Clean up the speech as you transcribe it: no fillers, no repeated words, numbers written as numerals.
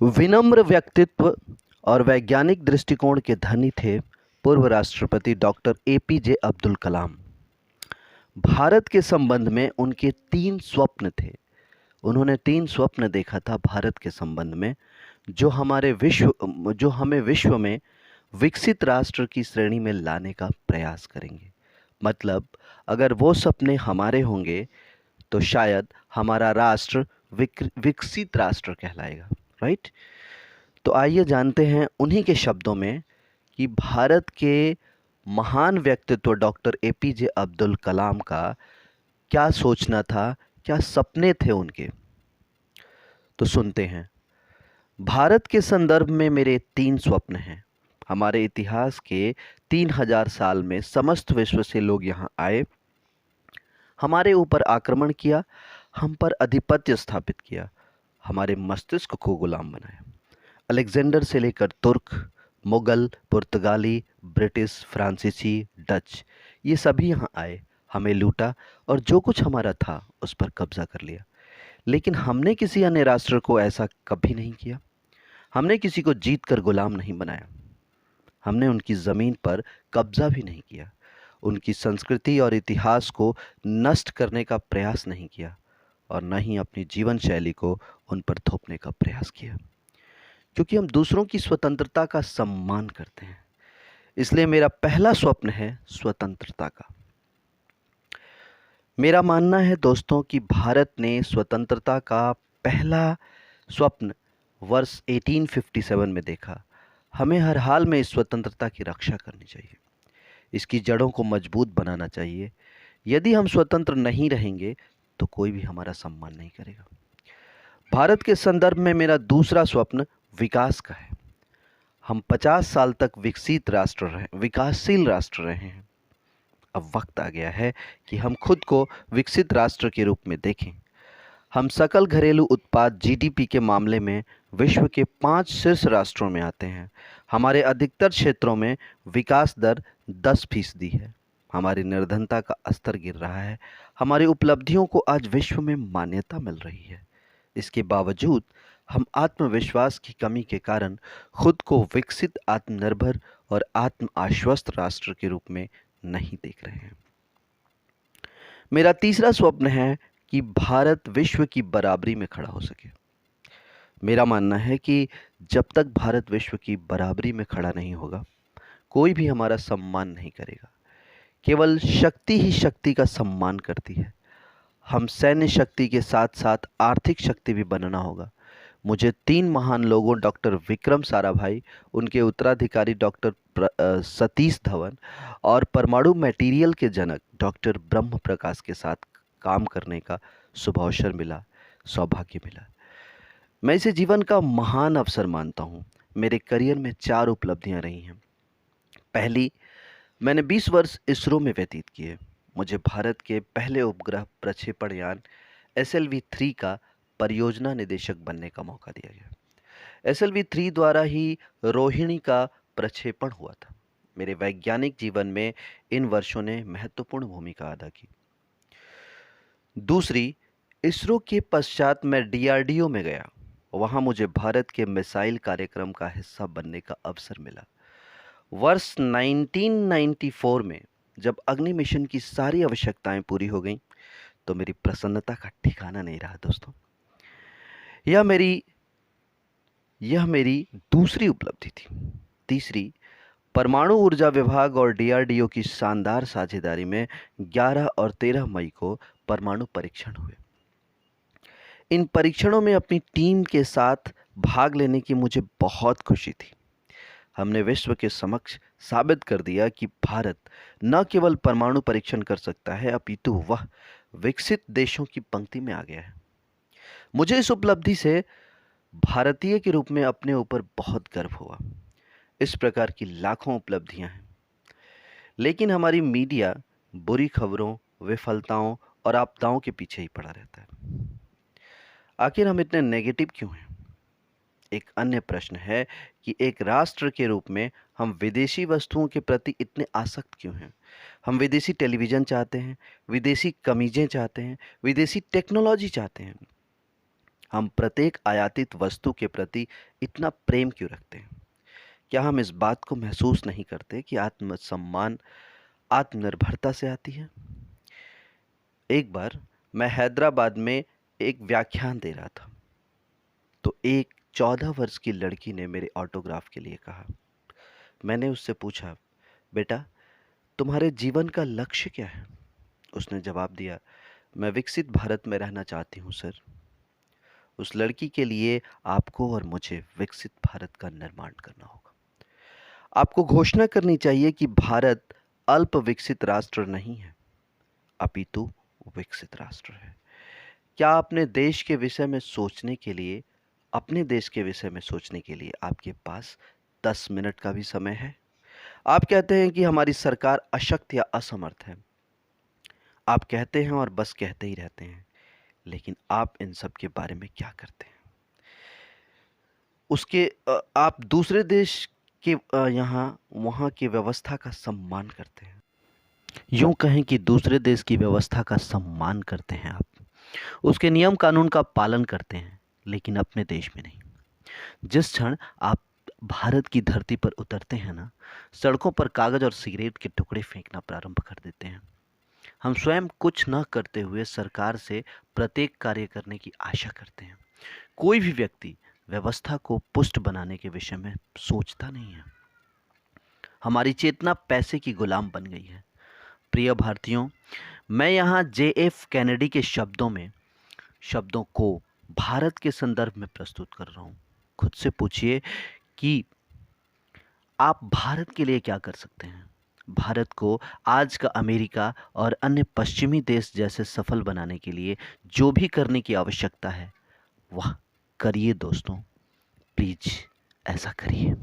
विनम्र व्यक्तित्व और वैज्ञानिक दृष्टिकोण के धनी थे पूर्व राष्ट्रपति डॉक्टर एपीजे अब्दुल कलाम। भारत के संबंध में उनके 3 स्वप्न थे। उन्होंने 3 स्वप्न देखा था भारत के संबंध में, जो हमें विश्व में विकसित राष्ट्र की श्रेणी में लाने का प्रयास करेंगे। मतलब अगर वो सपने हमारे होंगे तो शायद हमारा राष्ट्र विकसित राष्ट्र कहलाएगा। राइट। तो आइए जानते हैं उन्हीं के शब्दों में कि भारत के महान व्यक्तित्व डॉक्टर एपीजे अब्दुल कलाम का क्या सोचना था, क्या सपने थे उनके। तो सुनते हैं। भारत के संदर्भ में मेरे 3 स्वप्न हैं। हमारे इतिहास के 3000 साल में समस्त विश्व से लोग यहाँ आए, हमारे ऊपर आक्रमण किया, हम पर आधिपत्य स्थापित किया, हमारे मस्तिष्क को गुलाम बनाया। अलेक्जेंडर से लेकर तुर्क, मुगल, पुर्तगाली, ब्रिटिश, फ्रांसीसी, डच, ये सभी यहाँ आए, हमें लूटा और जो कुछ हमारा था उस पर कब्जा कर लिया। लेकिन हमने किसी अन्य राष्ट्र को ऐसा कभी नहीं किया। हमने किसी को जीत कर गुलाम नहीं बनाया। हमने उनकी ज़मीन पर कब्जा भी नहीं किया। उनकी संस्कृति और इतिहास को नष्ट करने का प्रयास नहीं किया और न ही अपनी जीवन शैली को उन पर थोपने का प्रयास किया। क्योंकि हम दूसरों की स्वतंत्रता का सम्मान करते हैं, इसलिए मेरा पहला स्वप्न है स्वतंत्रता का। मेरा मानना है दोस्तों कि भारत ने स्वतंत्रता का पहला स्वप्न वर्ष 1857 में देखा। हमें हर हाल में इस स्वतंत्रता की रक्षा करनी चाहिए, इसकी जड़ों को मजबूत बनाना चाहिए। यदि हम स्वतंत्र नहीं रहेंगे तो कोई भी हमारा सम्मान नहीं करेगा। भारत के संदर्भ में मेरा दूसरा स्वप्न विकास का है। हम 50 साल तक विकासशील राष्ट्र रहे हैं। अब वक्त आ गया है कि हम खुद को विकसित राष्ट्र के रूप में देखें। हम सकल घरेलू उत्पाद जीडीपी के मामले में विश्व के 5 शीर्ष राष्ट्रों में आते हैं। हमारे अधिकतर क्षेत्रों में विकास दर 10% है। हमारी निर्धनता का स्तर गिर रहा है। हमारी उपलब्धियों को आज विश्व में मान्यता मिल रही है। इसके बावजूद हम आत्मविश्वास की कमी के कारण खुद को विकसित, आत्मनिर्भर और आत्म आश्वस्त राष्ट्र के रूप में नहीं देख रहे हैं। मेरा तीसरा स्वप्न है कि भारत विश्व की बराबरी में खड़ा हो सके। मेरा मानना है कि जब तक भारत विश्व की बराबरी में खड़ा नहीं होगा, कोई भी हमारा सम्मान नहीं करेगा। केवल शक्ति ही शक्ति का सम्मान करती है। हम सैन्य शक्ति के साथ साथ आर्थिक शक्ति भी बनना होगा। मुझे 3 महान लोगों डॉक्टर विक्रम साराभाई, उनके उत्तराधिकारी डॉक्टर सतीश धवन और परमाणु मटेरियल के जनक डॉक्टर ब्रह्म प्रकाश के साथ काम करने का शुभ अवसर मिला, सौभाग्य मिला। मैं इसे जीवन का महान अवसर मानता हूँ। मेरे करियर में 4 उपलब्धियाँ रही हैं। पहली, मैंने 20 वर्ष इसरो में व्यतीत किए। मुझे भारत के पहले उपग्रह प्रक्षेपण यान SLV-3 का परियोजना निदेशक बनने का मौका दिया गया। SLV-3 द्वारा ही रोहिणी का प्रक्षेपण हुआ था। मेरे वैज्ञानिक जीवन में इन वर्षों ने महत्वपूर्ण भूमिका अदा की। दूसरी, इसरो के पश्चात मैं DRDO में गया। वहाँ मुझे भारत के मिसाइल कार्यक्रम का हिस्सा बनने का अवसर मिला। वर्ष 1994 में जब अग्नि मिशन की सारी आवश्यकताएं पूरी हो गईं, तो मेरी प्रसन्नता का ठिकाना नहीं रहा दोस्तों। यह मेरी दूसरी उपलब्धि थी। तीसरी, परमाणु ऊर्जा विभाग और DRDO की शानदार साझेदारी में 11 और 13 मई को परमाणु परीक्षण हुए। इन परीक्षणों में अपनी टीम के साथ भाग लेने की मुझे बहुत खुशी थी। हमने विश्व के समक्ष साबित कर दिया कि भारत न केवल परमाणु परीक्षण कर सकता है, अपितु वह विकसित देशों की पंक्ति में आ गया है। मुझे इस उपलब्धि से भारतीय के रूप में अपने ऊपर बहुत गर्व हुआ। इस प्रकार की लाखों उपलब्धियां हैं, लेकिन हमारी मीडिया बुरी खबरों, विफलताओं और आपदाओं के पीछे ही पड़ा रहता है। आखिर हम इतने नेगेटिव क्यों हैं? एक अन्य प्रश्न है कि एक राष्ट्र के रूप में हम विदेशी वस्तुओं के प्रति इतने आसक्त क्यों हैं? हम विदेशी टेलीविज़न चाहते हैं, विदेशी कमीज़ें चाहते हैं, विदेशी टेक्नोलॉजी चाहते हैं। हम प्रत्येक आयातित वस्तु के प्रति इतना प्रेम क्यों रखते हैं? क्या हम इस बात को महसूस नहीं करते कि आत्मसम्मान आत्मनिर्भरता से आती है? एक बार मैं हैदराबाद में एक व्याख्यान दे रहा था, तो एक 14 वर्ष की लड़की ने मेरे ऑटोग्राफ के लिए कहा। मैंने उससे पूछा, बेटा, तुम्हारे जीवन का लक्ष्य क्या है? उसने जवाब दिया, मैं विकसित भारत में रहना चाहती हूँ सर। उस लड़की के लिए आपको और मुझे विकसित भारत का निर्माण करना होगा। आपको घोषणा करनी चाहिए कि भारत अल्प विकसित राष्ट्र नहीं है, अपितु विकसित राष्ट्र है। क्या अपने देश के विषय में सोचने के लिए आपके पास 10 मिनट का भी समय है? आप कहते हैं कि हमारी सरकार अशक्त या असमर्थ है। आप कहते हैं और बस कहते ही रहते हैं, लेकिन आप इन सब के बारे में क्या करते हैं? आप दूसरे देश के यहाँ वहाँ की व्यवस्था का सम्मान करते हैं। यूँ कहें कि दूसरे देश की व्यवस्था का सम्मान करते हैं आप। उसके नियम कानून का पालन करते हैं, लेकिन अपने देश में नहीं। जिस क्षण आप भारत की धरती पर उतरते हैं ना, सड़कों पर कागज और सिगरेट के टुकड़े फेंकना प्रारंभ कर देते हैं। हम स्वयं कुछ न करते हुए सरकार से प्रत्येक कार्य करने की आशा करते हैं। कोई भी व्यक्ति व्यवस्था को पुष्ट बनाने के विषय में सोचता नहीं है। हमारी चेतना पैसे की गुलाम बन गई है। प्रिय भारतीयों, मैं यहाँ JF कैनेडी के शब्दों को भारत के संदर्भ में प्रस्तुत कर रहा हूँ। खुद से पूछिए कि आप भारत के लिए क्या कर सकते हैं? भारत को आज का अमेरिका और अन्य पश्चिमी देश जैसे सफल बनाने के लिए जो भी करने की आवश्यकता है, वह करिए दोस्तों। प्लीज ऐसा करिए।